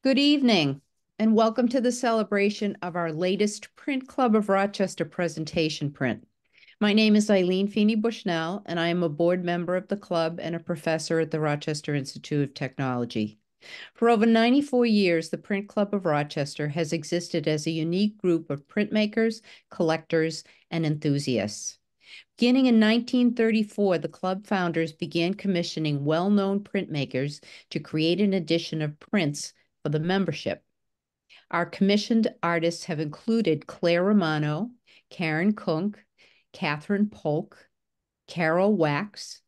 Good evening, and welcome to the celebration of our latest Print Club of Rochester presentation print. My name is Eileen Feeney Bushnell, and I am a board member of the club and a professor at the Rochester Institute of Technology. For over 94 years, the Print Club of Rochester has existed as a unique group of printmakers, collectors, and enthusiasts. Beginning in 1934, the club founders began commissioning well-known printmakers to create an edition of prints for the membership. Our commissioned artists have included Claire Romano, Karen Kunk, Catherine Polk, Carol Wax,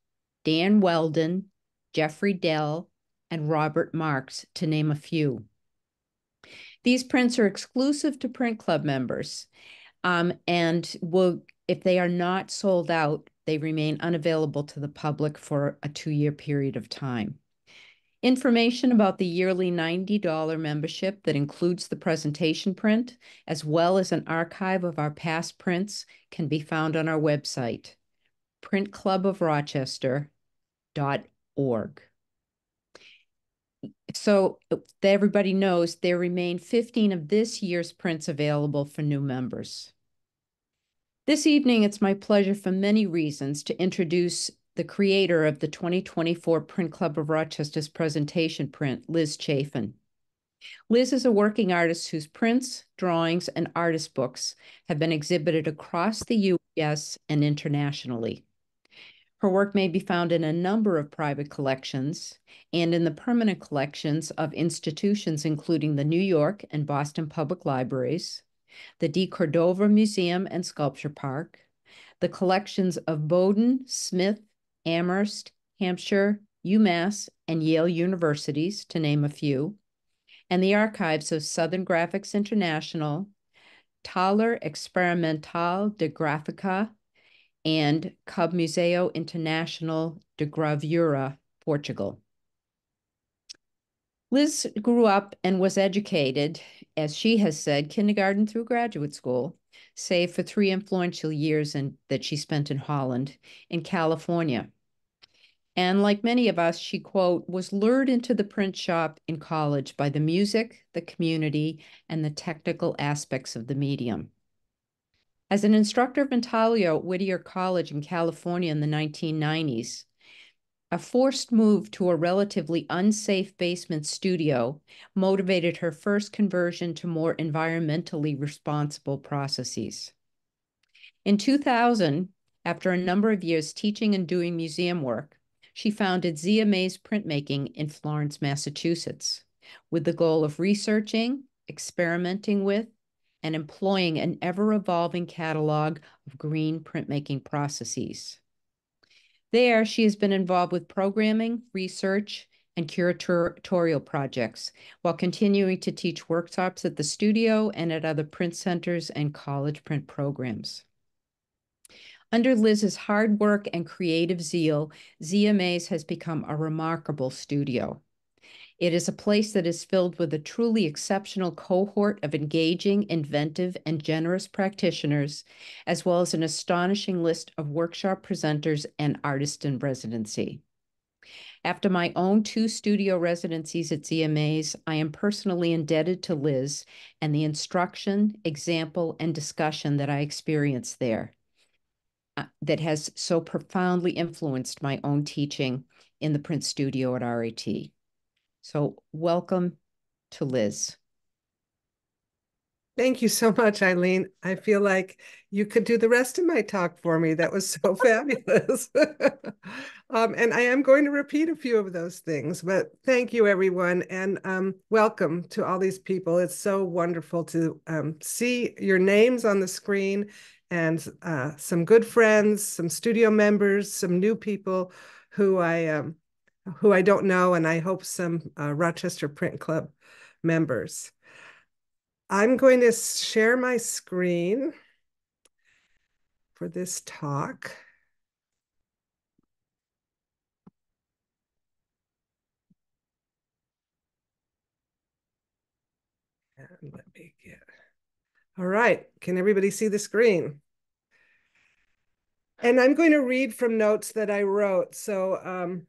Dan Weldon, Jeffrey Dell, and Robert Marks, to name a few. These prints are exclusive to Print Club members, and will, if they are not sold out, they remain unavailable to the public for a 2-year period of time. Information about the yearly $90 membership that includes the presentation print, as well as an archive of our past prints, can be found on our website, printclubofrochester.org. So that everybody knows, there remain 15 of this year's prints available for new members. This evening, it's my pleasure for many reasons to introduce the creator of the 2024 Print Club of Rochester's presentation print, Liz Chafin. Liz is a working artist whose prints, drawings, and artist books have been exhibited across the U.S. and internationally. Her work may be found in a number of private collections and in the permanent collections of institutions including the New York and Boston Public Libraries, the DeCordova Museum and Sculpture Park, the collections of Bowdoin, Smith, Amherst, Hampshire, UMass, and Yale universities, to name a few, and the archives of Southern Graphics International, Taller Experimental de Gráfica, and Cub Museu Internacional de Gravura, Portugal. Liz grew up and was educated, as she has said, kindergarten through graduate school, save for 3 influential years that she spent in Holland, in California. And like many of us, she, quote, was lured into the print shop in college by the music, the community, and the technical aspects of the medium. As an instructor of intaglio at Whittier College in California in the 1990s, a forced move to a relatively unsafe basement studio motivated her first conversion to more environmentally responsible processes. In 2000, after a number of years teaching and doing museum work, she founded Zia Mays Printmaking in Florence, Massachusetts, with the goal of researching, experimenting with, and employing an ever-evolving catalog of green printmaking processes. There, she has been involved with programming, research, and curatorial projects, while continuing to teach workshops at the studio and at other print centers and college print programs. Under Liz's hard work and creative zeal, Zia Mays has become a remarkable studio. It is a place that is filled with a truly exceptional cohort of engaging, inventive, and generous practitioners, as well as an astonishing list of workshop presenters and artists in residency. After my own 2 studio residencies at Zia Mays, I am personally indebted to Liz and the instruction, example, and discussion that I experienced there that has so profoundly influenced my own teaching in the print studio at RIT. So welcome to Liz. Thank you so much, Eileen. I feel like you could do the rest of my talk for me. That was so fabulous. And I am going to repeat a few of those things, but thank you, everyone. And welcome to all these people. It's so wonderful to see your names on the screen and some good friends, some studio members, some new people who I don't know, and I hope some Rochester Print Club members. I'm going to share my screen for this talk. And let me get, all right, can everybody see the screen? And I'm going to read from notes that I wrote, so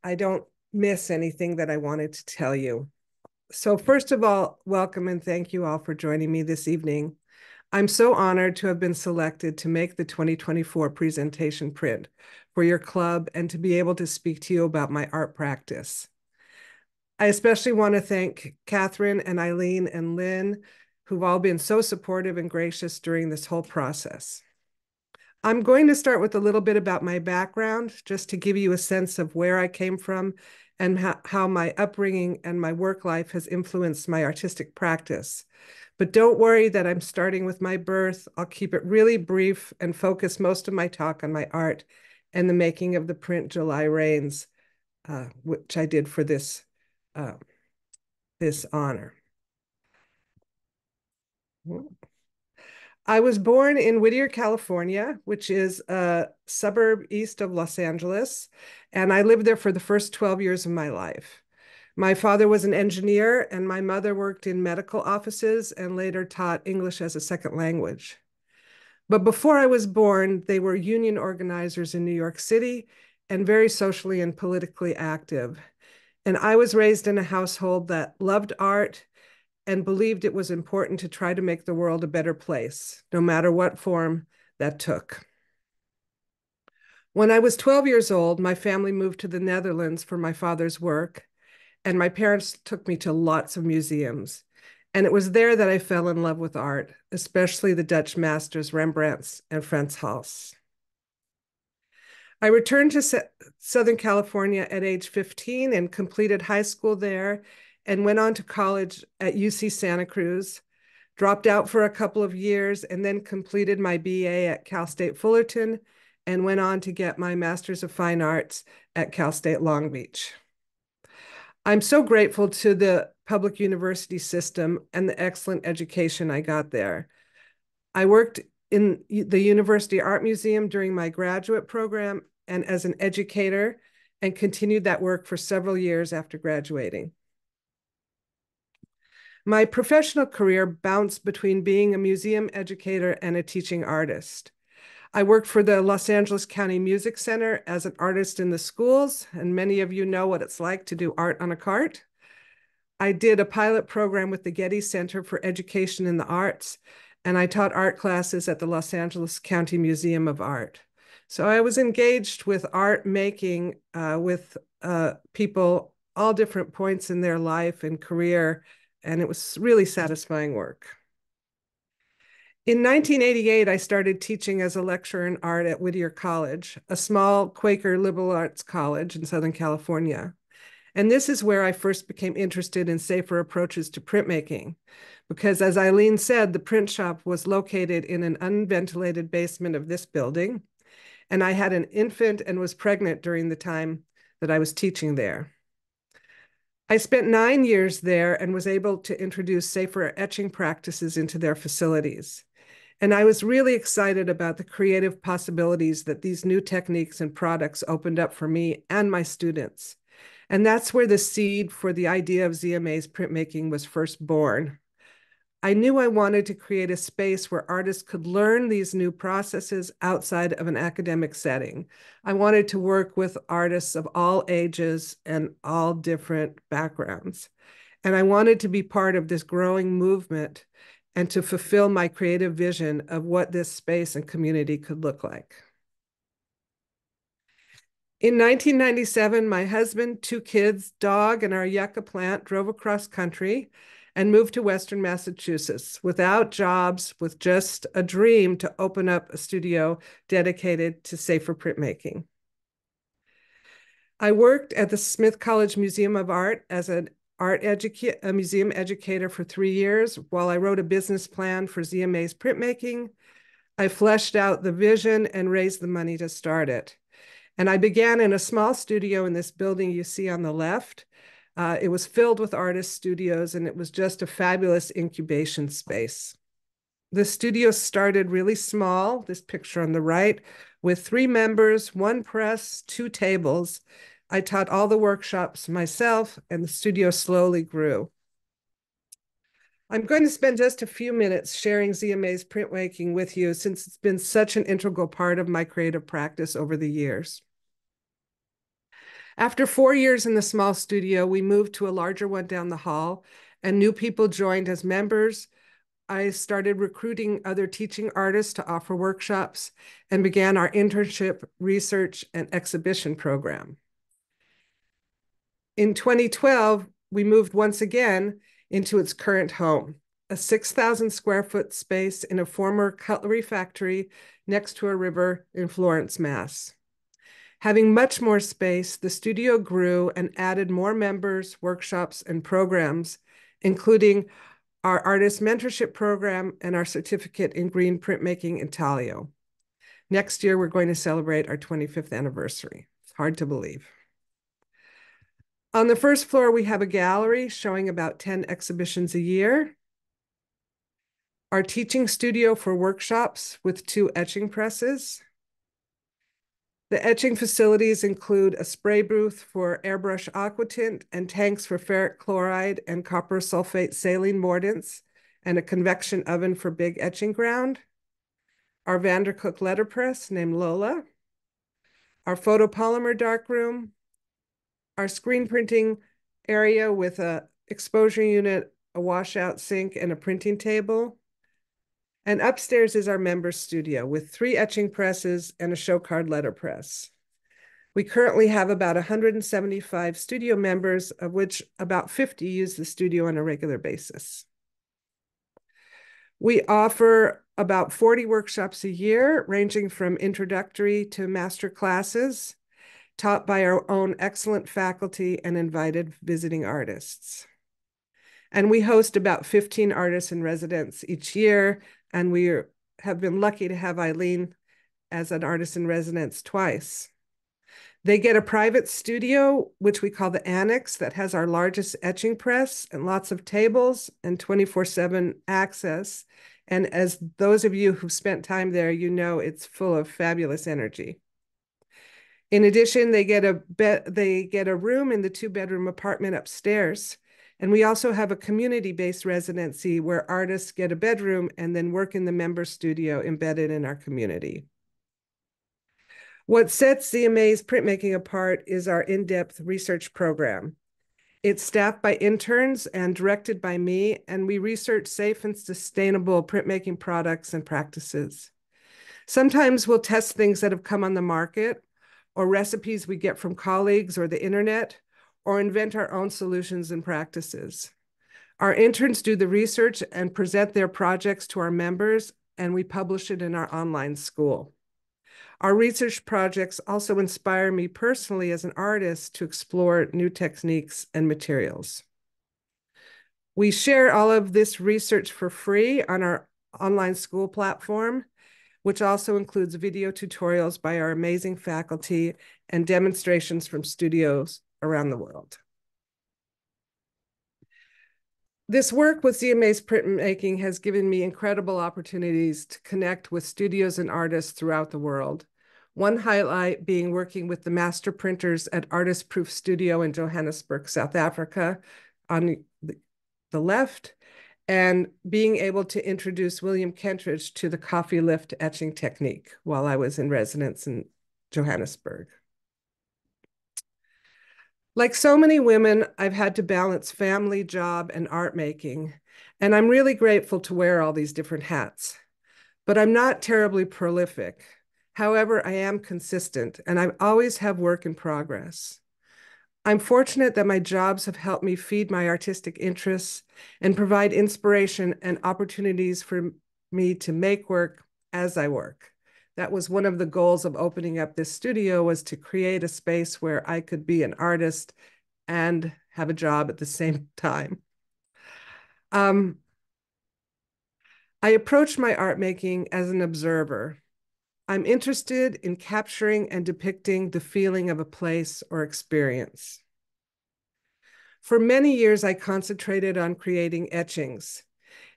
I don't miss anything that I wanted to tell you. So first of all, welcome and thank you all for joining me this evening. I'm so honored to have been selected to make the 2024 presentation print for your club and to be able to speak to you about my art practice. I especially want to thank Catherine and Eileen and Lynn, who've all been so supportive and gracious during this whole process. I'm going to start with a little bit about my background, just to give you a sense of where I came from and how my upbringing and my work life has influenced my artistic practice. But don't worry that I'm starting with my birth. I'll keep it really brief and focus most of my talk on my art and the making of the print July Rains, which I did for uh, this honor. I was born in Whittier, California, which is a suburb east of Los Angeles, and I lived there for the first 12 years of my life. My father was an engineer, and my mother worked in medical offices and later taught English as a second language. But before I was born, they were union organizers in New York City and very socially and politically active. And I was raised in a household that loved art and believed it was important to try to make the world a better place, no matter what form that took. When I was 12 years old, my family moved to the Netherlands for my father's work, and my parents took me to lots of museums. And it was there that I fell in love with art, especially the Dutch masters Rembrandts and Frans Hals. I returned to Southern California at age 15 and completed high school there and went on to college at UC Santa Cruz, dropped out for a couple of years, and then completed my BA at Cal State Fullerton and went on to get my Master's of Fine Arts at Cal State Long Beach. I'm so grateful to the public university system and the excellent education I got there. I worked in the University Art Museum during my graduate program and as an educator, and continued that work for several years after graduating. My professional career bounced between being a museum educator and a teaching artist. I worked for the Los Angeles County Music Center as an artist in the schools, and many of you know what it's like to do art on a cart. I did a pilot program with the Getty Center for Education in the Arts, and I taught art classes at the Los Angeles County Museum of Art. So I was engaged with art making with people all different points in their life and career, and it was really satisfying work. In 1988, I started teaching as a lecturer in art at Whittier College, a small Quaker liberal arts college in Southern California. And this is where I first became interested in safer approaches to printmaking, because as Eileen said, the print shop was located in an unventilated basement of this building, and I had an infant and was pregnant during the time that I was teaching there. I spent 9 years there and was able to introduce safer etching practices into their facilities. And I was really excited about the creative possibilities that these new techniques and products opened up for me and my students. And that's where the seed for the idea of ZMA's printmaking was first born. I knew I wanted to create a space where artists could learn these new processes outside of an academic setting. I wanted to work with artists of all ages and all different backgrounds. And I wanted to be part of this growing movement and to fulfill my creative vision of what this space and community could look like. In 1997, my husband, 2 kids, dog, and our yucca plant drove across country and moved to Western Massachusetts without jobs, with just a dream to open up a studio dedicated to safer printmaking. I worked at the Smith College Museum of Art as a museum educator for 3 years while I wrote a business plan for ZMA's printmaking. I fleshed out the vision and raised the money to start it. And I began in a small studio in this building you see on the left. It was filled with artist studios, and it was just a fabulous incubation space. The studio started really small, this picture on the right, with 3 members, 1 press, 2 tables. I taught all the workshops myself, and the studio slowly grew. I'm going to spend just a few minutes sharing ZMA's printmaking with you, since it's been such an integral part of my creative practice over the years. After 4 years in the small studio, we moved to a larger one down the hall, and new people joined as members. I started recruiting other teaching artists to offer workshops and began our internship, research, and exhibition program. In 2012, we moved once again into its current home, a 6,000 square foot space in a former cutlery factory next to a river in Florence, Mass. Having much more space, the studio grew and added more members, workshops, and programs, including our artist mentorship program and our certificate in green printmaking intaglio. Next year, we're going to celebrate our 25th anniversary. It's hard to believe. On the first floor, we have a gallery showing about 10 exhibitions a year. Our teaching studio for workshops with 2 etching presses. The etching facilities include a spray booth for airbrush aquatint and tanks for ferric chloride and copper sulfate saline mordants, and a convection oven for big etching ground. Our Vandercook letterpress named Lola. Our photopolymer darkroom. Our screen printing area with a exposure unit, a washout sink, and a printing table. And upstairs is our members' studio with 3 etching presses and a show card letterpress. We currently have about 175 studio members, of which about 50 use the studio on a regular basis. We offer about 40 workshops a year, ranging from introductory to master classes, taught by our own excellent faculty and invited visiting artists. And we host about 15 artists in residence each year, and we have been lucky to have Eileen as an artist in residence twice. They get a private studio, which we call the Annex, that has our largest etching press and lots of tables and 24/7 access. And as those of you who've spent time there, you know it's full of fabulous energy. In addition, they get a room in the 2-bedroom apartment upstairs. And we also have a community-based residency where artists get a bedroom and then work in the member studio embedded in our community. What sets ZMA's printmaking apart is our in-depth research program. It's staffed by interns and directed by me, and we research safe and sustainable printmaking products and practices. Sometimes we'll test things that have come on the market, or recipes we get from colleagues or the internet, or invent our own solutions and practices. Our interns do the research and present their projects to our members, and we publish it in our online school. Our research projects also inspire me personally as an artist to explore new techniques and materials. We share all of this research for free on our online school platform, which also includes video tutorials by our amazing faculty and demonstrations from studios around the world. This work with ZMA's printmaking has given me incredible opportunities to connect with studios and artists throughout the world. One highlight being working with the master printers at Artist Proof Studio in Johannesburg, South Africa, on the left, and being able to introduce William Kentridge to the coffee lift etching technique while I was in residence in Johannesburg. Like so many women, I've had to balance family, job, and art making, and I'm really grateful to wear all these different hats. But I'm not terribly prolific. However, I am consistent, and I always have work in progress. I'm fortunate that my jobs have helped me feed my artistic interests and provide inspiration and opportunities for me to make work as I work. That was one of the goals of opening up this studio, was to create a space where I could be an artist and have a job at the same time. I approach my art making as an observer. I'm interested in capturing and depicting the feeling of a place or experience. For many years, I concentrated on creating etchings.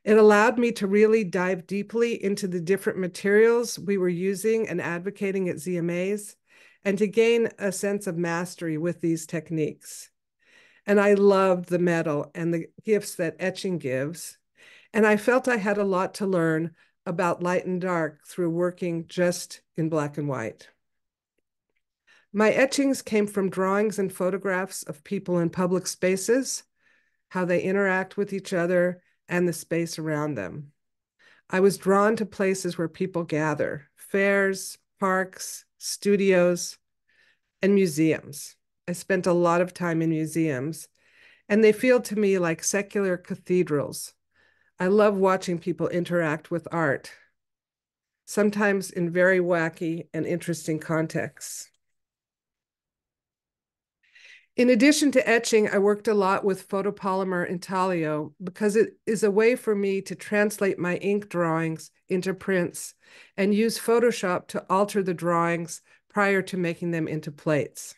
It allowed me to really dive deeply into the different materials we were using and advocating at ZMA's, and to gain a sense of mastery with these techniques. And I loved the metal and the gifts that etching gives. And I felt I had a lot to learn about light and dark through working just in black and white. My etchings came from drawings and photographs of people in public spaces, how they interact with each other and the space around them. I was drawn to places where people gather, fairs, parks, studios, and museums. I spent a lot of time in museums, and they feel to me like secular cathedrals. I love watching people interact with art, sometimes in very wacky and interesting contexts. In addition to etching, I worked a lot with photopolymer intaglio because it is a way for me to translate my ink drawings into prints and use Photoshop to alter the drawings prior to making them into plates.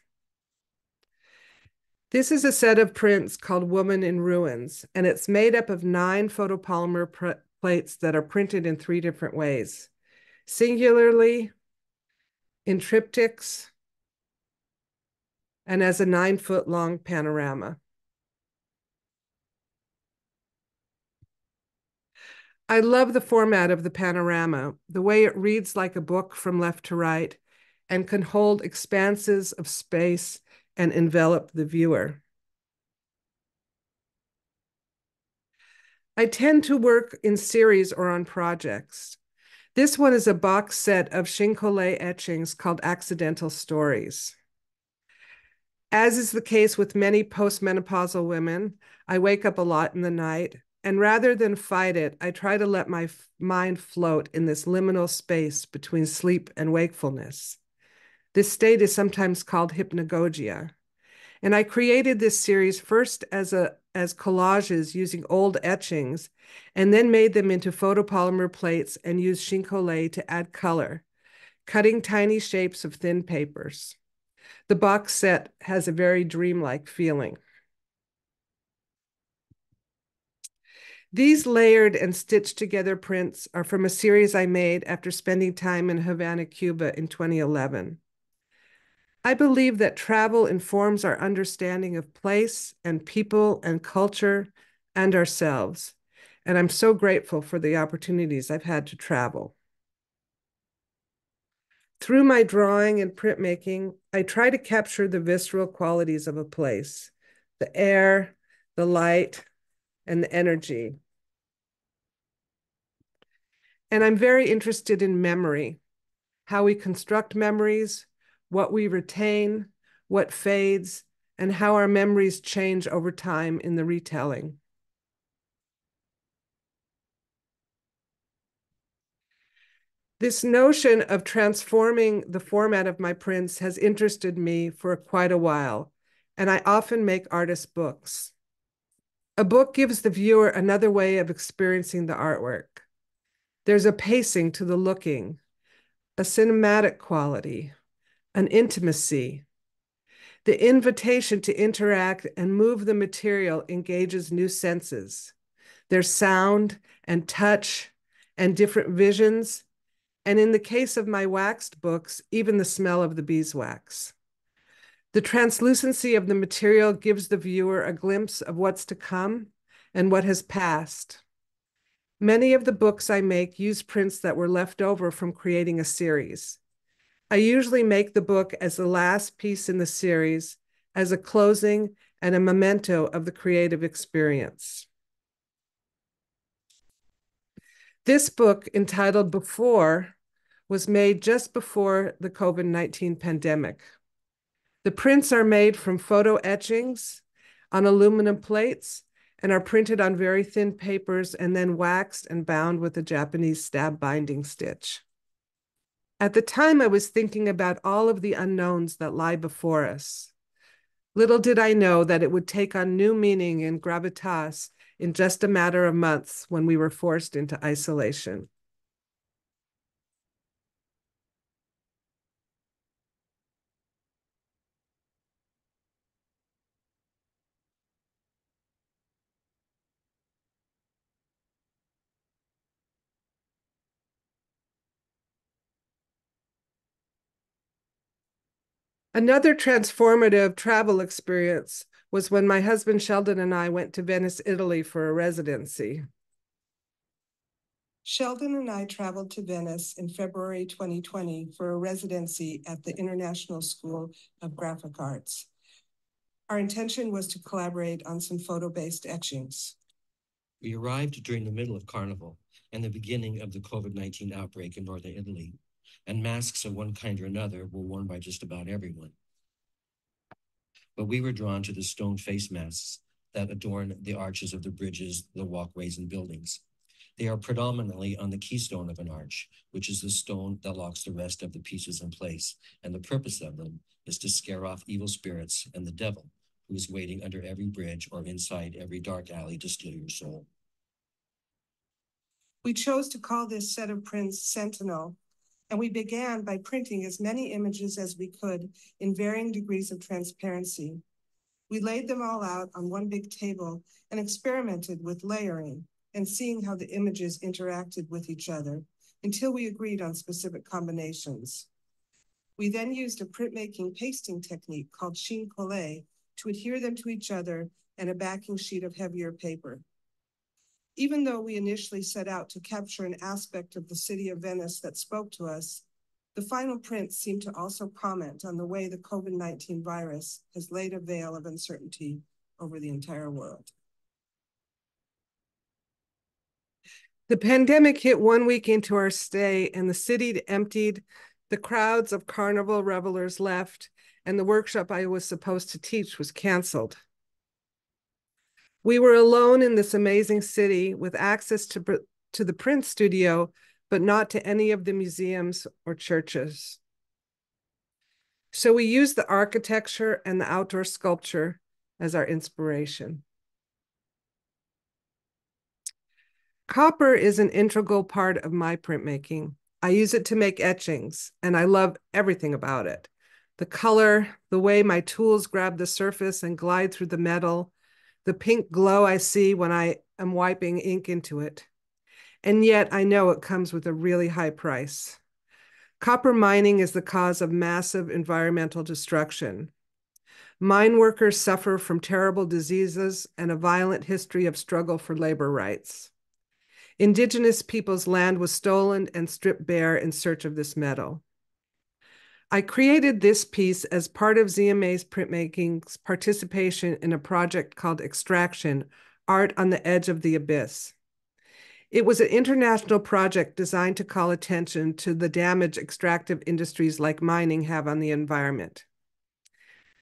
This is a set of prints called Woman in Ruins, and it's made up of 9 photopolymer plates that are printed in 3 different ways: singularly, in triptychs, and as a 9-foot-long panorama. I love the format of the panorama, the way it reads like a book from left to right and can hold expanses of space and envelop the viewer. I tend to work in series or on projects. This one is a box set of Shin-Kole etchings called Accidental Stories. As is the case with many postmenopausal women, I wake up a lot in the night, and rather than fight it, I try to let my mind float in this liminal space between sleep and wakefulness. This state is sometimes called hypnagogia. And I created this series first as collages using old etchings, and then made them into photopolymer plates and used Shin-Kole to add color, cutting tiny shapes of thin papers. The box set has a very dreamlike feeling. These layered and stitched together prints are from a series I made after spending time in Havana, Cuba in 2011. I believe that travel informs our understanding of place and people and culture and ourselves. And I'm so grateful for the opportunities I've had to travel. Through my drawing and printmaking, I try to capture the visceral qualities of a place: the air, the light, and the energy. And I'm very interested in memory, how we construct memories, what we retain, what fades, and how our memories change over time in the retelling. This notion of transforming the format of my prints has interested me for quite a while, and I often make artist books. A book gives the viewer another way of experiencing the artwork. There's a pacing to the looking, a cinematic quality, an intimacy. The invitation to interact and move the material engages new senses. There's sound and touch and different visions, and in the case of my waxed books, even the smell of the beeswax. The translucency of the material gives the viewer a glimpse of what's to come and what has passed. Many of the books I make use prints that were left over from creating a series. I usually make the book as the last piece in the series, as a closing and a memento of the creative experience. This book, entitled Before, was made just before the COVID-19 pandemic. The prints are made from photo etchings on aluminum plates and are printed on very thin papers and then waxed and bound with a Japanese stab binding stitch. At the time, I was thinking about all of the unknowns that lie before us. Little did I know that it would take on new meaning and gravitas in just a matter of months when we were forced into isolation. Another transformative travel experience was when my husband Sheldon and I went to Venice, Italy for a residency. Sheldon and I traveled to Venice in February 2020 for a residency at the International School of Graphic Arts. Our intention was to collaborate on some photo-based etchings. We arrived during the middle of Carnival and the beginning of the COVID-19 outbreak in northern Italy, and masks of one kind or another were worn by just about everyone. But we were drawn to the stone face masks that adorn the arches of the bridges, the walkways, and buildings. They are predominantly on the keystone of an arch, which is the stone that locks the rest of the pieces in place, and the purpose of them is to scare off evil spirits and the devil, who is waiting under every bridge or inside every dark alley to steal your soul. We chose to call this set of prints Sentinel, and we began by printing as many images as we could in varying degrees of transparency. We laid them all out on one big table and experimented with layering and seeing how the images interacted with each other until we agreed on specific combinations. We then used a printmaking pasting technique called chine collé to adhere them to each other and a backing sheet of heavier paper. Even though we initially set out to capture an aspect of the city of Venice that spoke to us, the final print seemed to also comment on the way the COVID-19 virus has laid a veil of uncertainty over the entire world. The pandemic hit 1 week into our stay, and the city emptied, the crowds of Carnival revelers left, and the workshop I was supposed to teach was canceled. We were alone in this amazing city with access to the print studio, but not to any of the museums or churches. So we used the architecture and the outdoor sculpture as our inspiration. Copper is an integral part of my printmaking. I use it to make etchings, and I love everything about it. The color, the way my tools grab the surface and glide through the metal, the pink glow I see when I am wiping ink into it. And yet I know it comes with a really high price. Copper mining is the cause of massive environmental destruction. Mine workers suffer from terrible diseases and a violent history of struggle for labor rights. Indigenous peoples' land was stolen and stripped bare in search of this metal. I created this piece as part of ZMA's printmaking's participation in a project called Extraction, Art on the Edge of the Abyss. It was an international project designed to call attention to the damage extractive industries like mining have on the environment.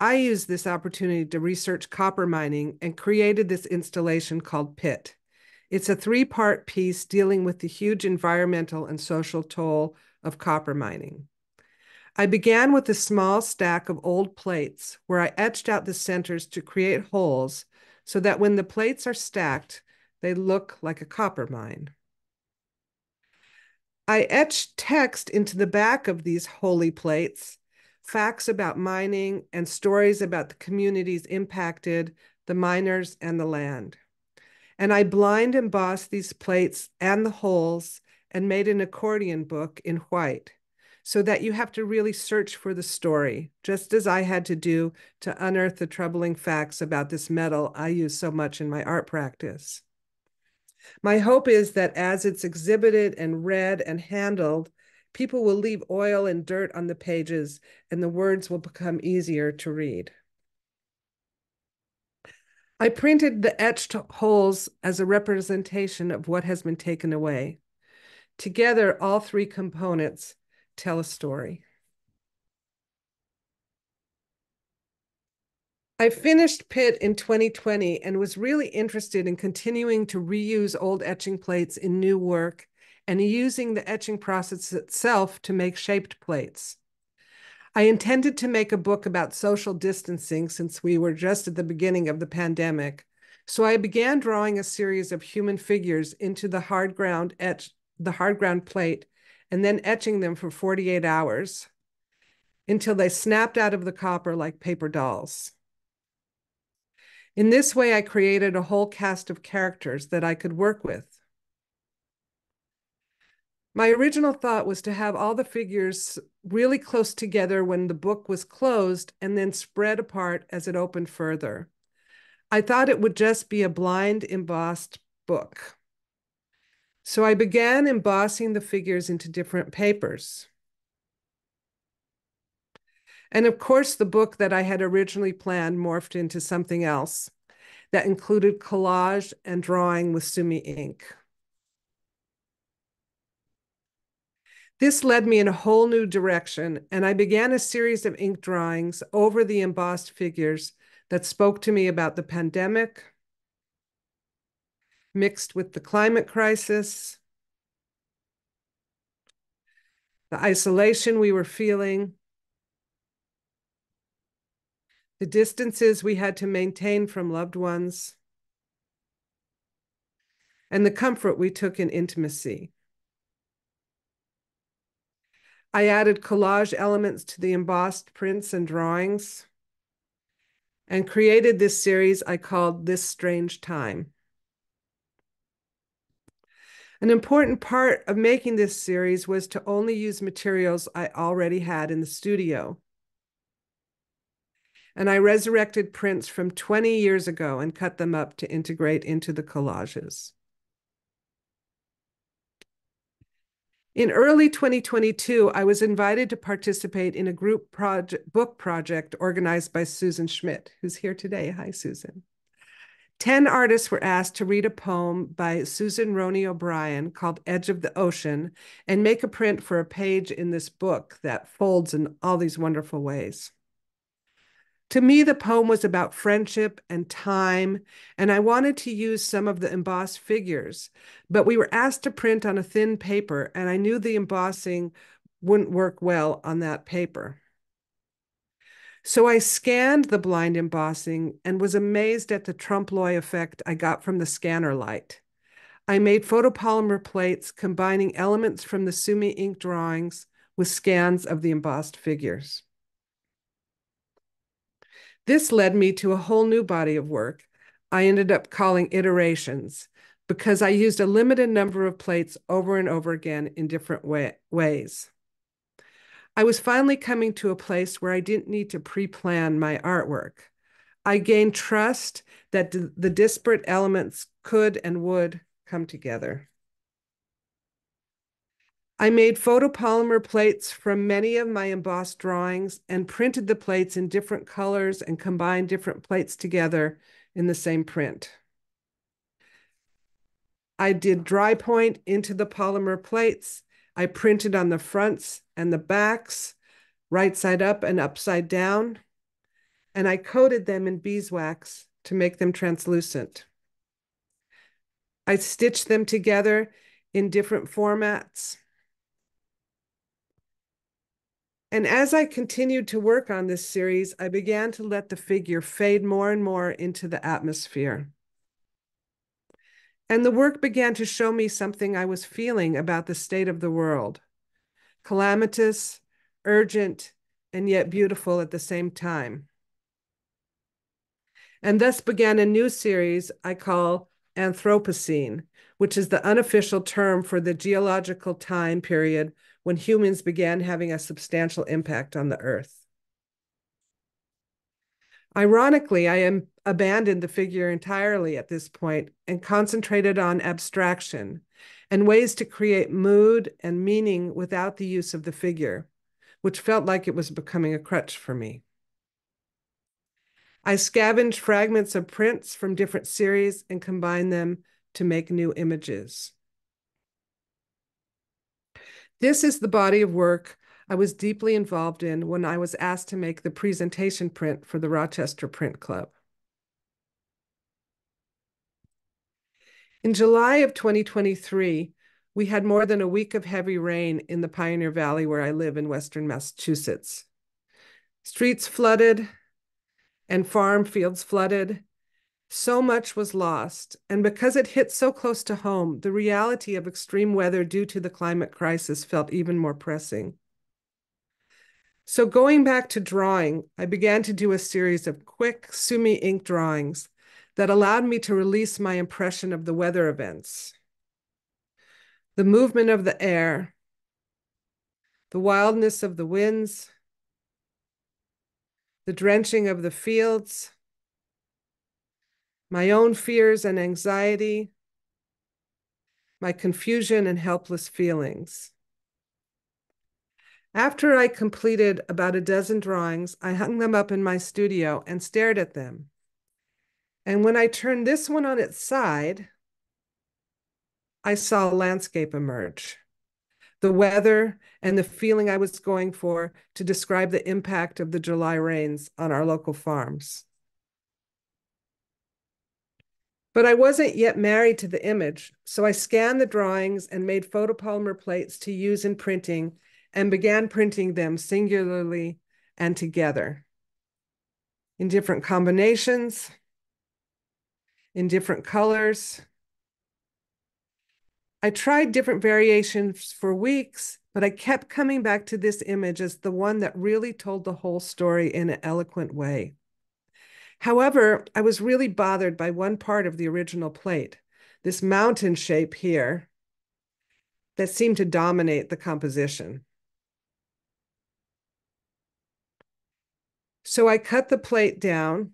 I used this opportunity to research copper mining and created this installation called Pit. It's a 3-part piece dealing with the huge environmental and social toll of copper mining. I began with a small stack of old plates where I etched out the centers to create holes so that when the plates are stacked, they look like a copper mine. I etched text into the back of these holy plates, facts about mining and stories about the communities impacted, the miners and the land. And I blind embossed these plates and the holes and made an accordion book in white so that you have to really search for the story, just as I had to do to unearth the troubling facts about this metal I use so much in my art practice. My hope is that as it's exhibited and read and handled, people will leave oil and dirt on the pages and the words will become easier to read. I printed the etched holes as a representation of what has been taken away. Together, all 3 components tell a story. I finished Pit in 2020 and was really interested in continuing to reuse old etching plates in new work and using the etching process itself to make shaped plates. I intended to make a book about social distancing since we were just at the beginning of the pandemic. So I began drawing a series of human figures into the hard ground plate and then etching them for 48 hours until they snapped out of the copper like paper dolls. In this way, I created a whole cast of characters that I could work with. My original thought was to have all the figures really close together when the book was closed and then spread apart as it opened further. I thought it would just be a blind embossed book. So I began embossing the figures into different papers. And of course, the book that I had originally planned morphed into something else that included collage and drawing with Sumi ink. This led me in a whole new direction, and I began a series of ink drawings over the embossed figures that spoke to me about the pandemic, mixed with the climate crisis, the isolation we were feeling, the distances we had to maintain from loved ones, and the comfort we took in intimacy. I added collage elements to the embossed prints and drawings and created this series I called This Strange Time. An important part of making this series was to only use materials I already had in the studio. And I resurrected prints from 20 years ago and cut them up to integrate into the collages. In early 2022, I was invited to participate in a group book project organized by Susan Schmidt, who's here today. Hi, Susan. 10 artists were asked to read a poem by Susan Roney O'Brien called Edge of the Ocean and make a print for a page in this book that folds in all these wonderful ways. To me, the poem was about friendship and time, and I wanted to use some of the embossed figures, but we were asked to print on a thin paper, and I knew the embossing wouldn't work well on that paper. So I scanned the blind embossing and was amazed at the trompe-l'oeil effect I got from the scanner light. I made photopolymer plates combining elements from the Sumi ink drawings with scans of the embossed figures. This led me to a whole new body of work I ended up calling iterations because I used a limited number of plates over and over again in different ways. I was finally coming to a place where I didn't need to pre-plan my artwork. I gained trust that the disparate elements could and would come together. I made photopolymer plates from many of my embossed drawings and printed the plates in different colors and combined different plates together in the same print. I did dry point into the polymer plates. I printed on the fronts and the backs, right side up and upside down, and I coated them in beeswax to make them translucent. I stitched them together in different formats. And as I continued to work on this series, I began to let the figure fade more and more into the atmosphere. And the work began to show me something I was feeling about the state of the world: calamitous, urgent, and yet beautiful at the same time. And thus began a new series I call Anthropocene, which is the unofficial term for the geological time period when humans began having a substantial impact on the Earth. Ironically, I abandoned the figure entirely at this point and concentrated on abstraction and ways to create mood and meaning without the use of the figure, which felt like it was becoming a crutch for me. I scavenged fragments of prints from different series and combined them to make new images. This is the body of work I was deeply involved in when I was asked to make the presentation print for the Rochester Print Club. In July of 2023, we had more than a week of heavy rain in the Pioneer Valley where I live in Western Massachusetts. Streets flooded and farm fields flooded. So much was lost, and because it hit so close to home, the reality of extreme weather due to the climate crisis felt even more pressing. So going back to drawing, I began to do a series of quick Sumi ink drawings that allowed me to release my impression of the weather events, the movement of the air, the wildness of the winds, the drenching of the fields, my own fears and anxiety, my confusion and helpless feelings. After I completed about a dozen drawings, I hung them up in my studio and stared at them. And when I turned this one on its side, I saw a landscape emerge. The weather and the feeling I was going for to describe the impact of the July rains on our local farms. But I wasn't yet married to the image, so I scanned the drawings and made photopolymer plates to use in printing and began printing them singularly and together in different combinations, in different colors. I tried different variations for weeks, but I kept coming back to this image as the one that really told the whole story in an eloquent way. However, I was really bothered by one part of the original plate, this mountain shape here that seemed to dominate the composition. So I cut the plate down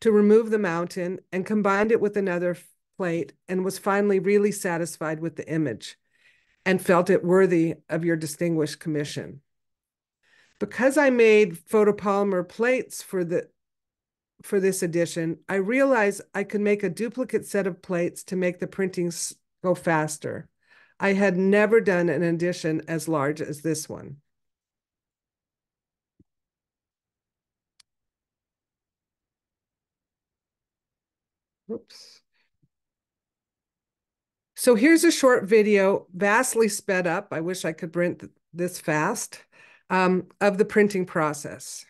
to remove the mountain and combined it with another plate and was finally really satisfied with the image and felt it worthy of your distinguished commission. Because I made photopolymer plates for this edition, I realized I could make a duplicate set of plates to make the printings go faster. I had never done an edition as large as this one. Oops. So here's a short video, vastly sped up. I wish I could print this fast, of the printing process.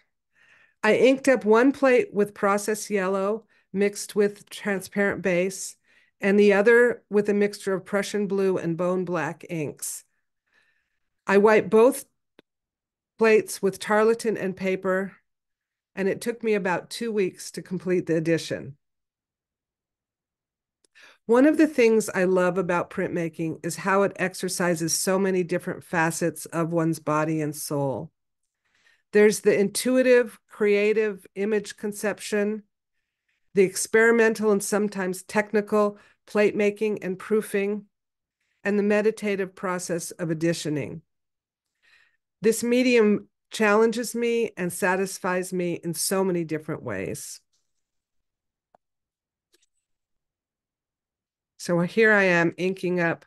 I inked up one plate with processed yellow mixed with transparent base, and the other with a mixture of Prussian blue and bone black inks. I wiped both plates with tarlatan and paper, and it took me about 2 weeks to complete the edition. One of the things I love about printmaking is how it exercises so many different facets of one's body and soul. There's the intuitive, creative image conception, the experimental and sometimes technical plate making and proofing, and the meditative process of editioning. This medium challenges me and satisfies me in so many different ways. So here I am inking up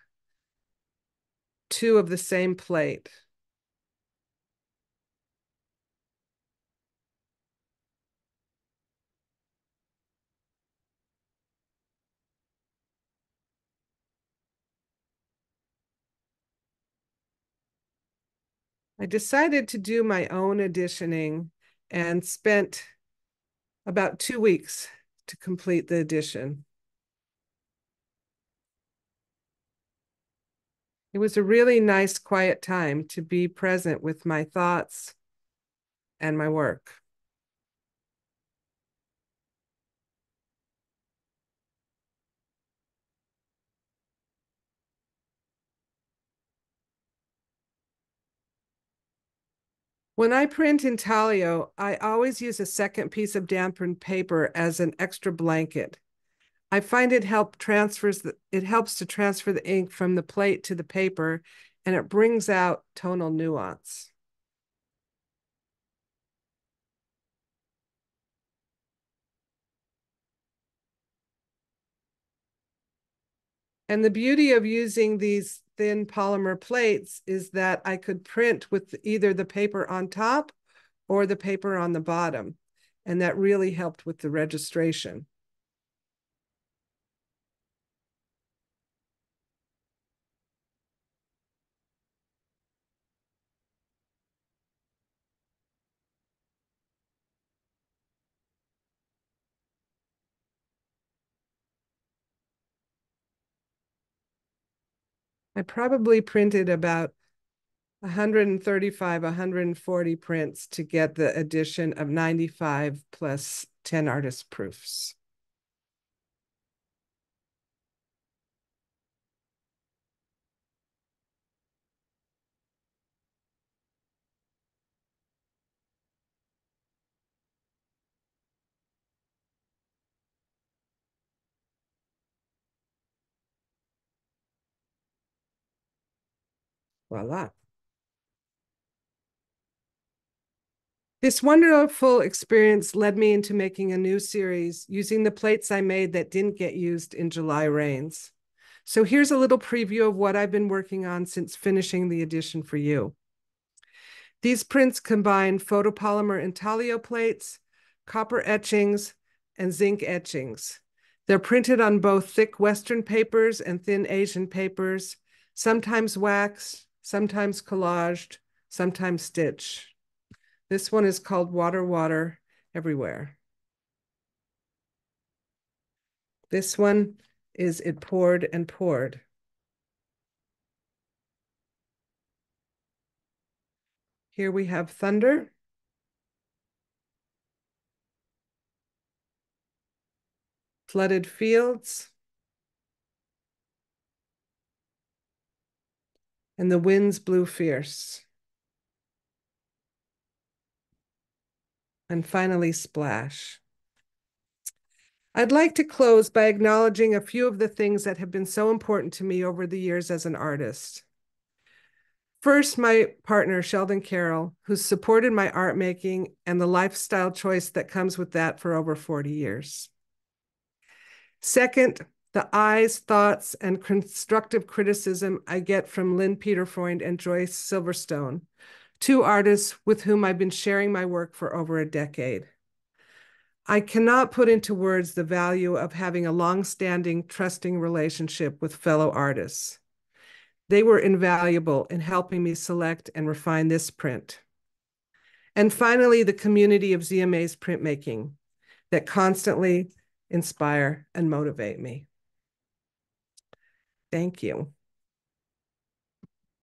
2 of the same plate. I decided to do my own editioning and spent about 2 weeks to complete the edition. It was a really nice, quiet time to be present with my thoughts and my work. When I print intaglio, I always use a second piece of dampened paper as an extra blanket. I find it helps to transfer the ink from the plate to the paper, and it brings out tonal nuance. And the beauty of using these thin polymer plates is that I could print with either the paper on top or the paper on the bottom. And that really helped with the registration. I probably printed about 135, 140 prints to get the edition of 95 plus 10 artist proofs. Voila. This wonderful experience led me into making a new series using the plates I made that didn't get used in July rains. So here's a little preview of what I've been working on since finishing the edition for you. These prints combine photopolymer intaglio plates, copper etchings, and zinc etchings. They're printed on both thick Western papers and thin Asian papers, sometimes waxed, sometimes collaged, sometimes stitched. This one is called Water, Water Everywhere. This one is It Poured and Poured. Here we have Thunder. Flooded Fields. And The Winds Blew Fierce. And finally, Splash. I'd like to close by acknowledging a few of the things that have been so important to me over the years as an artist. First, my partner, Sheldon Carroll, who's supported my art making and the lifestyle choice that comes with that for over 40 years. Second, the eyes, thoughts, and constructive criticism I get from Lynn Peterfreund and Joyce Silverstone, two artists with whom I've been sharing my work for over a decade. I cannot put into words the value of having a long-standing, trusting relationship with fellow artists. They were invaluable in helping me select and refine this print. And finally, the community of ZMA's printmaking that constantly inspire and motivate me. Thank you.